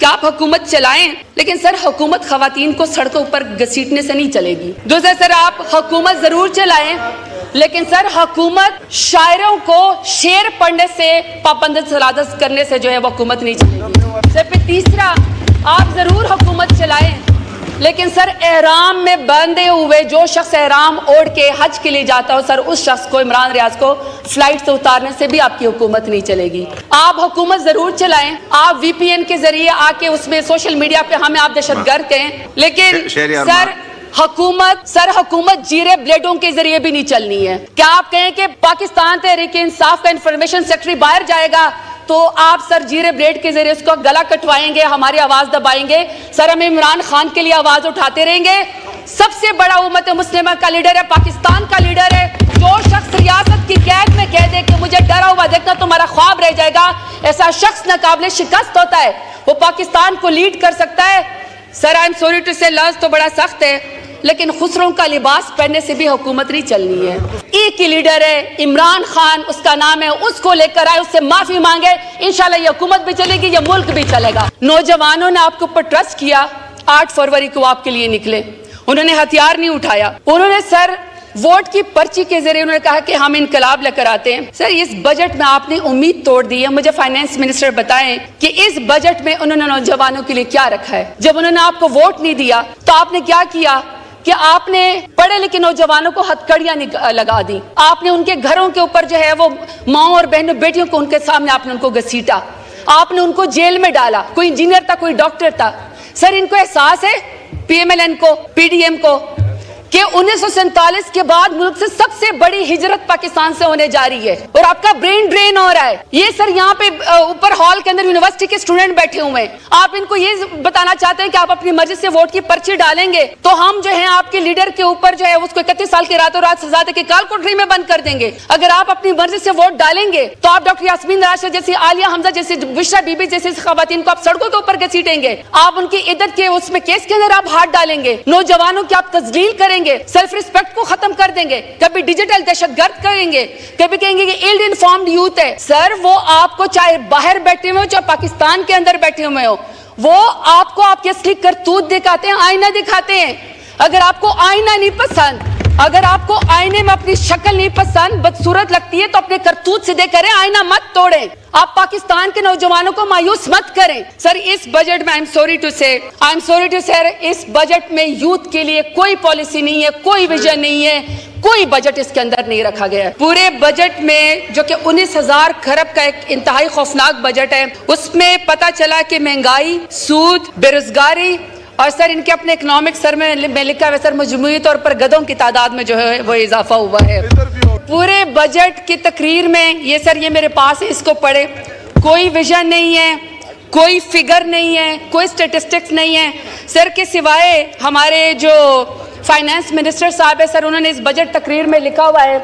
آپ حکومت چلائیں لیکن سر حکومت خواتین کو سڑکوں پر گھسیٹنے سے نہیں چلے گی. دوسرا سر آپ حکومت ضرور چلائیں لیکن سر حکومت شاعروں کو شعر پڑھنے سے پابند سلادت کرنے سے جو ہے وہ حکومت نہیں چلے گی. سر پھر تیسرا آپ ضرور حکومت چلائیں لیکن سر احرام میں بندھے ہوئے جو شخص احرام اوڑھ کے حج کے لیے جاتا ہو سر اس شخص کو عمران ریاض کو فلائٹ سے اتارنے سے بھی آپ کی حکومت نہیں چلے گی. آپ حکومت ضرور چلائیں, آپ وی پی این کے ذریعے آ کے اس میں سوشل میڈیا پہ ہمیں آپ دہشت گرد کہیں لیکن سر حکومت جیرے بلیڈوں کے ذریعے بھی نہیں چلنی ہے. کیا آپ کہیں کہ پاکستان تحریک انصاف کا انفارمیشن سیکرٹری باہر جائے گا تو آپ سر جیرے بلیڈ کے ذریعے اس کو گلا کٹوائیں گے, ہماری آواز دبائیں گے, سر ہم عمران خان کے لیے آواز اٹھاتے رہیں گے. سب سے بڑا امت مسلمہ کا لیڈر ہے, پاکستان کا لیڈر ہے. جو شخص ریاست کی قید میں کہہ دے کہ مجھے ڈرا ہوا دیکھنا تمہارا خواب رہ جائے گا, ایسا شخص ناقابل شکست ہوتا ہے, وہ پاکستان کو لیڈ کر سکتا ہے. سر آئی ایم سوری ٹو سے لفظ تو بڑا سخت ہے لیکن خسروں کا لباس پہننے سے بھی حکومت نہیں چلنی ہے. ایک ہی لیڈر ہے عمران خان, اس کا نام ہے, اس کو لے کر آئے, اس سے معافی مانگے, انشاءاللہ یہ حکومت بھی چلے گی, یہ ملک بھی چلے گا. نوجوانوں نے آپ کے اوپر ٹرسٹ کیا, 8 فروری کو آپ کے لیے نکلے, انہوں نے ہتھیار نہیں اٹھایا, انہوں نے سر ووٹ کی پرچی کے ذریعے انہوں نے کہا کہ ہم انقلاب لے کر آتے ہیں. سر اس بجٹ میں آپ نے امید توڑ دی ہے. مجھے فائنانس منسٹر بتائیں کہ اس بجٹ میں انہوں نے نوجوانوں کے لیے کیا رکھا ہے. جب انہوں نے آپ کو ووٹ نہیں دیا تو آپ نے کیا کیا کہ آپ نے پڑھے لکھے نوجوانوں کو ہتھکڑیاں لگا دی, آپ نے ان کے گھروں کے اوپر جو ہے وہ ماؤں اور بہنوں بیٹیوں کو ان کے سامنے آپ نے ان کو گھسیٹا, آپ نے ان کو جیل میں ڈالا. کوئی انجینئر تھا, کوئی ڈاکٹر تھا. سر ان کو احساس ہے پی ایم ایل این کو, پی ڈی ایم کو, کہ 1947 کے بعد ملک سے سب سے بڑی ہجرت پاکستان سے ہونے جا رہی ہے اور آپ کا برین ڈرین ہو رہا ہے. یہ سر یہاں پہ اوپر ہال کے اندر یونیورسٹی کے اسٹوڈنٹ بیٹھے ہوئے ہیں, آپ ان کو یہ بتانا چاہتے ہیں کہ آپ اپنی مرضی سے ووٹ کی پرچی ڈالیں گے تو ہم جو ہے آپ کے لیڈر کے اوپر جو ہے اس کو 31 سال کی راتوں رات سزا دے کے کال کوٹری میں بند کر دیں گے. اگر آپ اپنی مرضی سے ووٹ ڈالیں گے تو آپ ڈاکٹر یاسمین راشد جیسی, عالیہ حمزہ جیسی, بشرا بی بی جیسی خواتین کو آپ سڑکوں کے اوپر گھسیٹیں گے, آپ ان کی عدت کے اس میں کیس کے اندر آپ ہاتھ ڈالیں گے, نوجوانوں کی آپ تذلیل کریں گے, سیلف ریسپیکٹ کو ختم کر دیں گے, کبھی ڈیجیٹل دہشت گرد کریں گے, کبھی کہیں گے کہ ایلڈ انفارمڈ یوتھ ہے. سر وہ آپ کو چاہے باہر بیٹھے ہوئے ہو چاہے پاکستان کے اندر بیٹھے ہوئے ہو, وہ آپ کو آپ کی اصلی کرتوت دکھاتے ہیں, آئینہ دکھاتے ہیں. اگر آپ کو آئینہ نہیں پسند, اگر آپ کو آئینے میں اپنی شکل نہیں پسند, بدصورت لگتی ہے تو اپنے کرتوت سیدھے کریں, آئینہ مت توڑیں. آپ پاکستان کے نوجوانوں کو مایوس مت کریں. سر اس بجٹ میں I'm sorry to sir اس بجٹ میں یوتھ کے لیے کوئی پالیسی نہیں ہے, کوئی ویژن نہیں ہے, کوئی بجٹ اس کے اندر نہیں رکھا گیا ہے. پورے بجٹ میں جو کہ 19,000 کھرب کا ایک انتہائی خوفناک بجٹ ہے, اس میں پتا چلا کہ مہنگائی, سود, بے روزگاری اور سر ان کے اپنے اکنامک سر میں لکھا ہے سر مجموعی طور پر گدھوں کی تعداد میں جو ہے وہ اضافہ ہوا ہے. پورے بجٹ کی تقریر میں یہ سر یہ میرے پاس ہے, اس کو پڑھے, کوئی ویژن نہیں ہے, کوئی فگر نہیں ہے, کوئی سٹیٹسٹکس نہیں ہے. سر کے سوائے ہمارے جو فائنانس منسٹر صاحب ہے سر, انہوں نے اس بجٹ تقریر میں لکھا ہوا ہے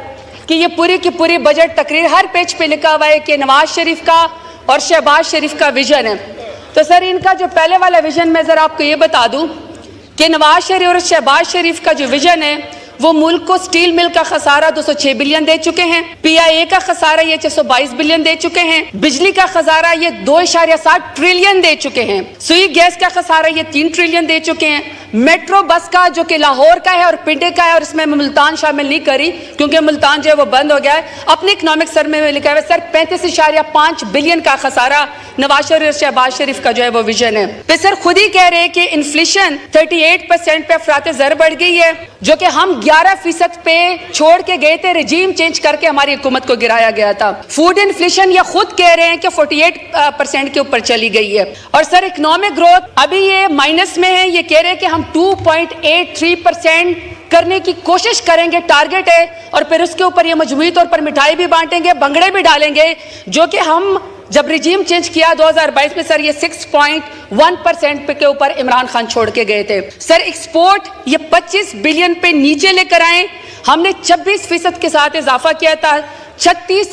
کہ یہ پوری کی پوری بجٹ تقریر ہر پیج پہ لکھا ہوا ہے کہ نواز شریف کا اور شہباز شریف کا ویژن ہے. تو سر ان کا جو پہلے والا ویژن میں ذرا آپ کو یہ بتا دوں کہ نواز شریف اور شہباز شریف کا جو ویژن ہے وہ ملک کو سٹیل مل کا خسارہ 206 بلین دے چکے ہیں, پی آئی اے کا خسارہ یہ 622 بلین دے چکے ہیں, بجلی کا خسارہ یہ 2.7 ٹریلین دے چکے ہیں, سوئی گیس کا خسارہ یہ 3 ٹریلین دے چکے ہیں, میٹرو بس کا جو کہ لاہور کا ہے اور پنڈے کا ہے اور اس میں ملتان شامل نہیں کری کیونکہ ملتان جو ہے وہ بند ہو گیا ہے, اپنے اکنامک سر میں لکھا ہے سر 35.5 بلین کا خسارہ نواز شریف اور شہباز شریف کا جو ہے وہ ویژن ہے. پھر سر خود ہی کہہ رہے ہیں کہ انفلیشن 38% پہ افراط زر بڑھ گئی ہے, جو کہ ہم 11% پہ چھوڑ کے گئے تھے, رجیم چینج کر کے ہماری حکومت کو گرایا گیا تھا. فوڈ انفلیشن یہ خود کہہ رہے ہیں کہ 48% کے اوپر چلی گئی ہے. اور سر اکنامک گروتھ ابھی یہ مائنس میں ہے, یہ کہہ رہے ہیں کہ ہم 2.83% کرنے کی کوشش کریں گے, ٹارگٹ ہے, اور پھر اس کے اوپر یہ مجموعی طور پر مٹھائی بھی بانٹیں گے, بنگڑے بھی ڈالیں گے, جو کہ ہم جب رجیم چینج کیا 2022 میں سر یہ 6.1% کے اوپر عمران خان چھوڑ کے گئے تھے. سر ایکسپورٹ یہ 25 بلین پہ نیچے لے کر آئیں, ہم نے 26% کے ساتھ اضافہ کیا تھا. 36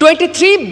23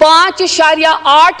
5.8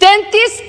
33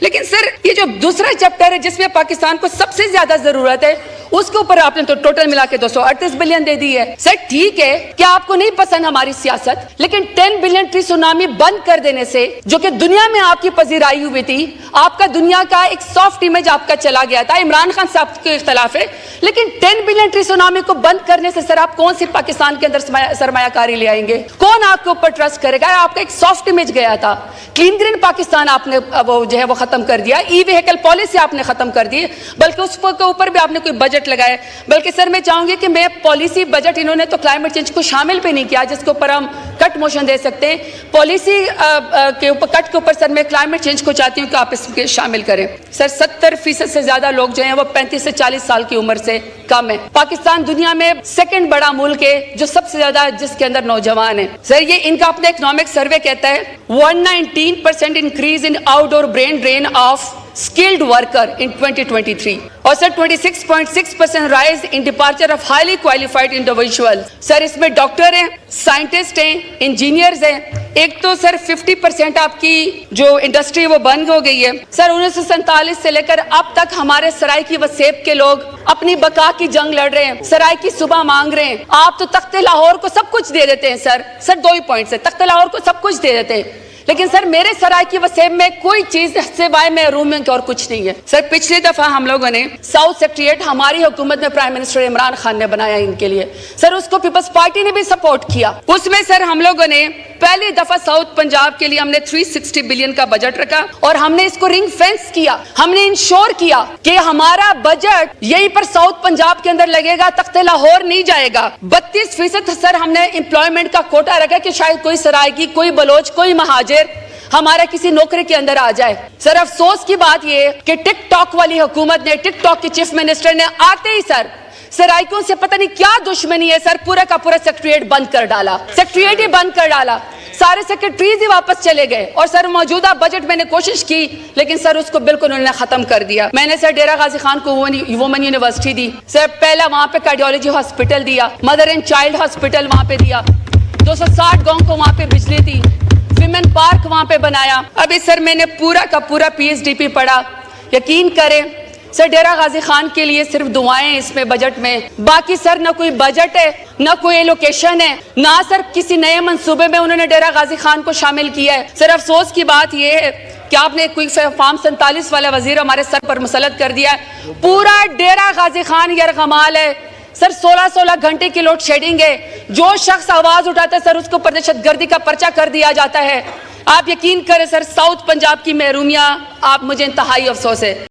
لیکن سر یہ جو دوسرا چیپٹر ہے جس میں پاکستان کو سب سے زیادہ ضرورت ہے اس کے اوپر آپ نے تو ٹوٹل ملا کے 238 بلین دے دی ہے. سر ٹھیک ہے کہ آپ کو نہیں پسند ہماری سیاست, لیکن 10 بلین ٹری سونامی بند کر دینے سے جو کہ دنیا میں آپ کی پذیرائی ہوئی تھی, آپ کا دنیا کا ایک سافٹ امیج آپ کا چلا گیا تھا. عمران خان صاحب کے اختلاف ہے, لیکن 10 بلین ٹری سونامی کو بند کرنے سے سر آپ کون سی پاکستان کے اندر سرمایہ کاری لے آئیں گے؟ کون آپ کے اوپر ٹرسٹ کرے گا؟ آپ کا ایک سافٹ امیج گیا تھا. کلین گرین پاکستان آپ نے وہ جو ہے وہ ختم کر دیا, ای ویہیکل پالیسی آپ نے ختم کر دی, بلکہ اس کے اوپر بھی آپ نے کوئی بجٹ لگایا. بلکہ سر میں چاہوں گی کہ میں پالیسی بجٹ انہوں نے تو کلائمیٹ چینج کو شامل بھی نہیں کیا, جس کے اوپر ہم کٹ موشن دے سکتے ہیں. پالیسی کے اوپر کٹ کے اوپر سر میں کلائمیٹ چینج کو چاہتی ہوں کہ آپ اس کے شامل کریں. سر 70% سے زیادہ لوگ جو ہیں وہ 35 سے 40 سال کی عمر سے کم ہے. پاکستان دنیا میں سیکنڈ بڑا ملک ہے جو سب سے زیادہ جس کے اندر نوجوان ہیں. سر یہ ان کا اپنا اکنامک سروے کہتا ہے 119% increase in outdoor brain drain of skilled worker in 2023 اور sir 26.6% rise in departure of highly qualified individual. Sir اس میں ڈاکٹر ہیں, سائنٹسٹ ہیں, انجینئرز ہیں. ایک تو سر 50% آپ کی جو انڈسٹری وہ بند ہو گئی ہے. سر 1947 سے لے کر اب تک ہمارے سرائے کی وسیب کے لوگ اپنی بقا کی جنگ لڑ رہے ہیں, سرائے کی صبح مانگ رہے ہیں. آپ تو تخت لاہور کو سب کچھ دے دیتے ہیں سر 2 ہی پوائنٹ سے تخت لاہور کو سب کچھ دے دیتے ہیں, لیکن سر میرے سرائے کی وسیب میں کوئی چیز سوائے محروم میں اور کچھ نہیں ہے. سر پچھلی دفعہ ہم لوگوں نے ساؤتھ سیکریٹریٹ ہماری حکومت میں پرائم منسٹر عمران خان نے بنایا ان کے لیے. سر اس کو پیپلز پارٹی نے بھی سپورٹ کیا. اس میں سر ہم لوگوں نے پہلی دفعہ ساؤتھ پنجاب کے لیے ہم نے 360 بلین کا بجٹ رکھا اور ہم نے اس کو رنگ فینس کیا. ہم نے انشور کیا کہ ہمارا بجٹ یہیں پر ساؤتھ پنجاب کے اندر لگے گا, تخت لاہور نہیں جائے گا. 32% سر ہم نے امپلائمنٹ کا کوٹا رکھا کہ شاید کوئی سرائے کی, کوئی بلوچ, کوئی مہاجر ہمارا کسی نوکری کے اندر آ جائے. سر افسوس کی بات یہ کہ ٹک ٹاک والی حکومت نے, ٹک ٹاک کے چیف منسٹر نے آتے ہی سر سرائیکوں سے پتہ نہیں کیا دشمنی ہے سر, پورا کا پورا سیکریٹریٹ بند کر ڈالا. سیکریٹریٹ ہی بند کر ڈالا, سارے سیکریٹریز ہی واپس چلے گئے. اور سر موجودہ بجٹ میں نے کوشش کی لیکن سر اس کو بالکل انہوں نے ختم کر دیا. میں نے سر ڈیرہ غازی خان کو وومن یونیورسٹی دی. سر پہلا وہاں پہ کارڈیولوجی ہاسپٹل دیا, مدر اینڈ چائلڈ ہاسپٹل وہاں پہ دیا, 260 گاؤں کو وہاں پہ بجلی دی, ویمن پارک وہاں پہ بنایا. ابھی سر میں نے پورا کا پورا PhD پڑھا. یقین کریں سر ڈیرہ غازی خان کے لیے صرف دعائیں اس میں بجٹ میں, باقی سر نہ کوئی بجٹ ہے, نہ کوئی ایلوکیشن ہے, نہ سر کسی نئے منصوبے میں انہوں نے ڈیرہ غازی خان کو شامل کیا ہے. سر افسوس کی بات یہ ہے کہ آپ نے کوئی فارم 47 والا وزیر ہمارے سر پر مسلط کر دیا ہے. پورا ڈیرہ غازی خان یرغمال ہے سر. 16 گھنٹے کی لوڈ شیڈنگ ہے. جو شخص آواز اٹھاتا ہے سر اس کو دہشت گردی کا پرچہ کر دیا جاتا ہے. آپ یقین کریں سر ساؤتھ پنجاب کی محرومیاں آپ مجھے انتہائی افسوس ہے.